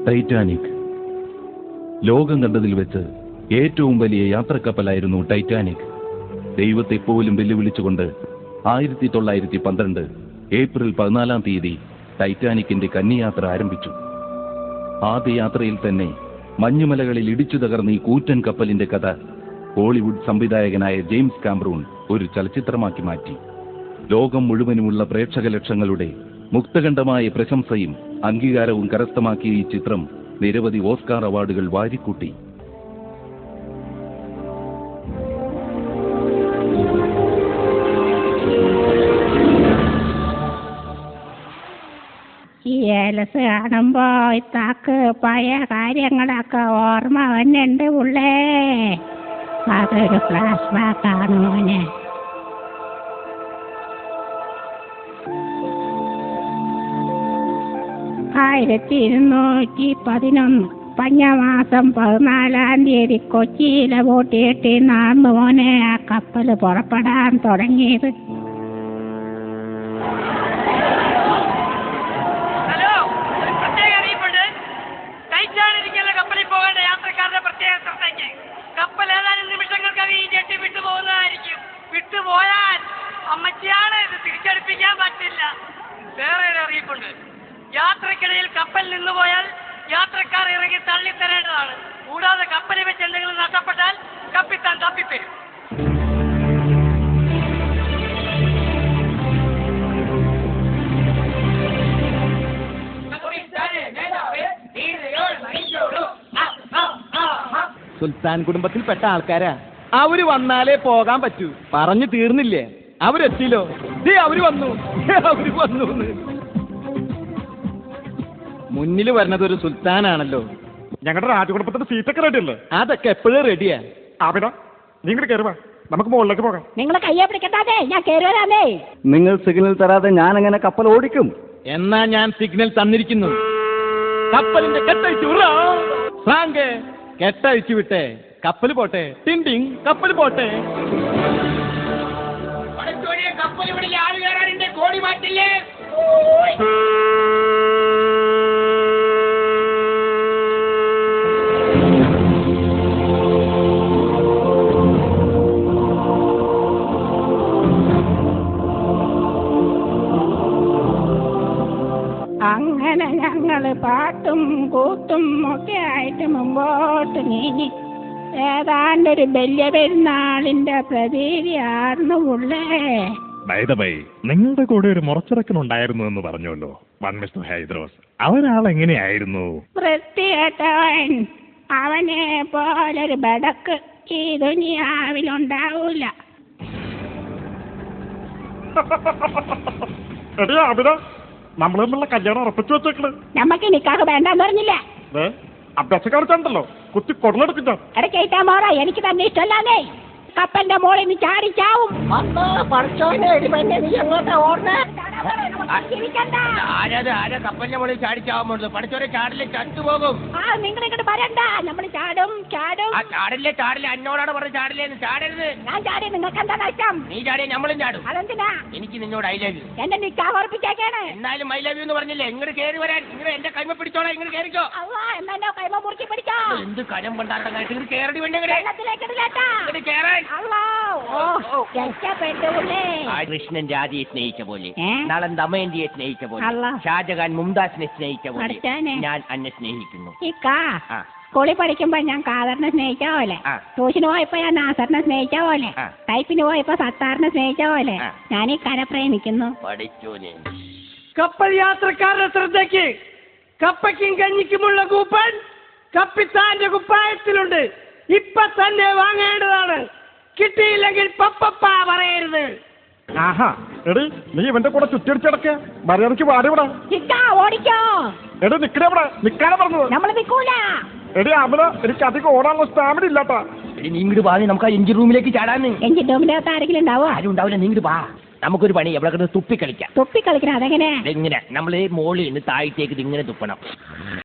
Titanic. ലോകം കണ്ടതിൽ വെച്ച് ഏറ്റവും വലിയ യാത്രക്കപ്പലായിരുന്നു ടൈറ്റാനിക്. ദൈവത്തെ പോലും വെല്ലുവിളിച്ചുകൊണ്ട് 1912 ഏപ്രിൽ 14 ടൈറ്റാനിക്കിന്റെ കന്നിയാത്ര ആരംഭിച്ചു. ആദ്യ യാത്രയിൽ തന്നെ മഞ്ഞുമലകളിൽ ഇടിച്ചു തകർന്ന ഈ കൂറ്റൻ കപ്പലിന്റെ കഥ ഹോളിവുഡ് സംവിധായകനായ ജെയിംസ് കാമറൂൺ ഒരു ചലച്ചിത്രമാക്കി മാറ്റി. ലോകം മുഴുവനുമുള്ള പ്രേക്ഷക ലക്ഷങ്ങളുടെ മുക്തകണ്ഠമായ പ്രശംസയും അംഗീകാരവും കരസ്ഥമാക്കിയ ഈ ചിത്രം നിരവധി ഓസ്കാർ അവാർഡുകൾ വാരിക്കൂട്ടി. ഈ ഏലസ് കാണുമ്പോ ഇത്താക്ക് പഴയ കാര്യങ്ങളൊക്കെ ഓർമ്മ വന്നുണ്ട് ഉള്ളേ. അതൊരു ഫ്ലാഷ് ബാക്ക് ആണ് മോനെ. 1211 പഞ്ഞമാസം 14 കൊച്ചിയിലെ ബോട്ടിയെട്ടി നാന്ന് മോനെ ആ കപ്പൽ പുറപ്പെടാൻ തുടങ്ങിയത്. വിട്ടുപോയാൽ അമ്മച്ചിയാണ് ഇത് തിരിച്ചടിപ്പിക്കാൻ പറ്റില്ല. വേറെ ഒരു അറിയിപ്പുണ്ട്. യാത്രക്കിടയിൽ കപ്പൽ നിന്നുപോയാൽ യാത്രക്കാർ ഇറങ്ങി തള്ളിത്തരേണ്ടതാണ്. കൂടാതെ കപ്പലിൽ വെച്ച് എന്തെങ്കിലും നഷ്ടപ്പെട്ടാൽ കപ്പിത്താൻ തപ്പിത്തരും. സുൽത്താൻ കുടുംബത്തിൽപ്പെട്ട ആൾക്കാരാ. അവര് വന്നാലേ പോകാൻ പറ്റൂ. പറഞ്ഞു തീർന്നില്ലേ? അവരെത്തില്ലോ. അവര് വന്നു. മുന്നിൽ വരുന്നത് ഒരു സുൽത്താനാണല്ലോ. ഞങ്ങളുടെ രാജകുടുംബത്തിന്റെ സീറ്റൊക്കെ റെഡിയല്ലേ? അതൊക്കെ എപ്പോഴും റെഡിയാ. ആവിടാ, നിങ്ങൾ കയറുവാ, നമുക്ക് മുകളിലേക്ക് പോകാം. നിങ്ങളെ കയ്യെ പിടിക്കട്ടാതെ, ഞാൻ കയറുവരാന്നേ. നിങ്ങൾ സിഗ്നൽ തരാതെ ഞാൻ എങ്ങനെ കപ്പൽ ഓടിക്കും? എന്നാ ഞാൻ സിഗ്നൽ തന്നിരിക്കുന്നു. കപ്പലിന്റെ കെട്ടഴിച്ചു ഫ്രാങ്ക്, കെട്ടഴിച്ചു വിട്ടെ. കപ്പൽ പോട്ടെ. ടിൻഡിങ്, കപ്പൽ പോട്ടെ. കപ്പൽ ഇവിടെ ആള് കയറാനുണ്ട്. കോടി മാറ്റില്ലേ? അങ്ങനെ ഞങ്ങള് പാട്ടും കൂത്തും ഒക്കെ ആയിട്ട് മുമ്പോട്ട് നീങ്ങി. ഏതാണ്ടൊരു വലിയ പെരുന്നാളിന്റെ പ്രതീതിയായിരുന്നു ഉള്ളേ. നിങ്ങളുടെ കൂടെ ഒരു മുറച്ചിറക്കനുണ്ടായിരുന്നു എന്ന് പറഞ്ഞല്ലോ, വൺ മിസ്റ്റർ ഹൈദ്രോസ്. അവരാളെങ്ങനെയായിരുന്നു? വൃത്തികെട്ടവൻ. അവനെ പോലൊരു ബടക്ക് ഈ ദുനിയാവിലുണ്ടാവൂല. നമ്മൾ തമ്മിലുള്ള കല്യാണം ഉറപ്പിച്ചു വെച്ചേക്കള്. നമ്മക്ക് നിക്കാഹ് വേണ്ടെന്ന് പറഞ്ഞില്ലേ? അഭ്യാസക്കാർക്കുണ്ടല്ലോ, കുത്തി കൊടലെടുക്കും ഞാൻ. ഇടയ്ക്കേറ്റാ മോറ, എനിക്ക് തന്നെ ഇഷ്ടമല്ലാന്നേ. കപ്പലിന്റെ മോളിൽ നിന്ന് ചാടി ചാവും. കപ്പലിന്റെ മുകളിൽ ചാടിച്ചാവുമ്പോൾ പഠിച്ചോരെ ചാടില്ലേ ചത്തുപോകും. നിങ്ങളിങ്ങോട്ട് വരണ്ട, നമ്മൾ ചാടും. ചാടില്ലേ എന്നോടാണ് പറഞ്ഞത് ചാടില്ലേന്ന്. ചാടരുത്. ഞാൻ ചാടി, നിങ്ങൾക്ക് എന്താ നഷ്ടം? നീ ചാടിയ നമ്മളും ചാടും. അതെന്തിനാ? എനിക്ക് നിന്നോട് ഐ ലവ് യു. എന്റെ നിക്കാഹ് ഉറപ്പിച്ചേക്കാണ്. എന്നാലും ഐ ലവ് യു എന്ന് പറഞ്ഞില്ലേ? ഇങ്ങോട്ട് കയറി വരാൻ. നിങ്ങൾ എന്റെ കൈമ പിടിച്ചോളാം. ഇങ്ങോട്ട് കയറിക്കോ. എന്നാ കൈമ മുറുക്കി പിടിച്ചോ. എന്ത് കനം കൊണ്ടാട്ടം ഇങ്ങോട്ട് കയറി വേണ്ട. കൃഷ്ണൻ രാധയെ സ്നേഹിച്ച പോലെ, നളൻ ദമയന്തിയെ സ്നേഹിച്ച പോലെ, ഷാജഹാൻ മുംതാസിനെ സ്നേഹിച്ച പോലെ ഞാൻ അന്നെ സ്നേഹിക്കുന്നു. സ്കൂളിൽ പഠിക്കുമ്പോ ഞാൻ കാദറിനെ സ്നേഹിച്ച പോലെ, ട്യൂഷന് പോയപ്പോ ഞാൻ നാസറിനെ സ്നേഹിച്ച പോലെ, ടൈപ്പിന് പോയപ്പോ സത്താറിനെ സ്നേഹിച്ച പോലെ ഞാൻ ഈ കര പ്രേമിക്കുന്നു. പഠിച്ചോനെ. കപ്പൽ യാത്രക്കാരുടെ ശ്രദ്ധയ്ക്ക് കപ്പയ്ക്കും കഞ്ഞിക്കുമുള്ള കൂപ്പൺ കപ്പിത്താന്റെ കുപ്പായത്തിലുണ്ട്. ഇപ്പൊ തന്നെ വാങ്ങേണ്ടതാണ്. കിട്ടിയില്ലെങ്കിൽ പപ്പ പറയരുത്. ആഹാ, എടി നീ ഇവന്റെ കൂടെ ചുറ്റിയടിച്ചടക്ക മര്യാദക്ക് വാടിവിടാ. ഓടിക്കോ. എടി നിക്കണവിടെ, നിക്കാനാ പറഞ്ഞത്. നമ്മള് നിക്കൂല. എടി അവന് എനിക്ക് അധികം ഓടാനുള്ള സ്റ്റാമിന ഇല്ലാട്ടാ. നീ ഇങ്ങോട്ട് വാ, നമുക്ക് ആ എഞ്ചിൻ റൂമിലേക്ക് ചാടാന്ന്. എഞ്ചിൻ റൂമിന്റെ അകത്ത് ആരെങ്കിലും ഉണ്ടാവോ? ആരും ഉണ്ടാവില്ല. നീ ഇങ്ങോട്ട് വാ, നമുക്കൊരു പണി. എവിടെ കിടന്ന് തുപ്പിക്കളിക്കാം. തുപ്പിക്കളിക്കണം. അതെങ്ങനെ? ഇങ്ങനെ നമ്മള് മോളിൽ നിന്ന് താഴത്തേക്ക് ഇങ്ങനെ തുപ്പണം.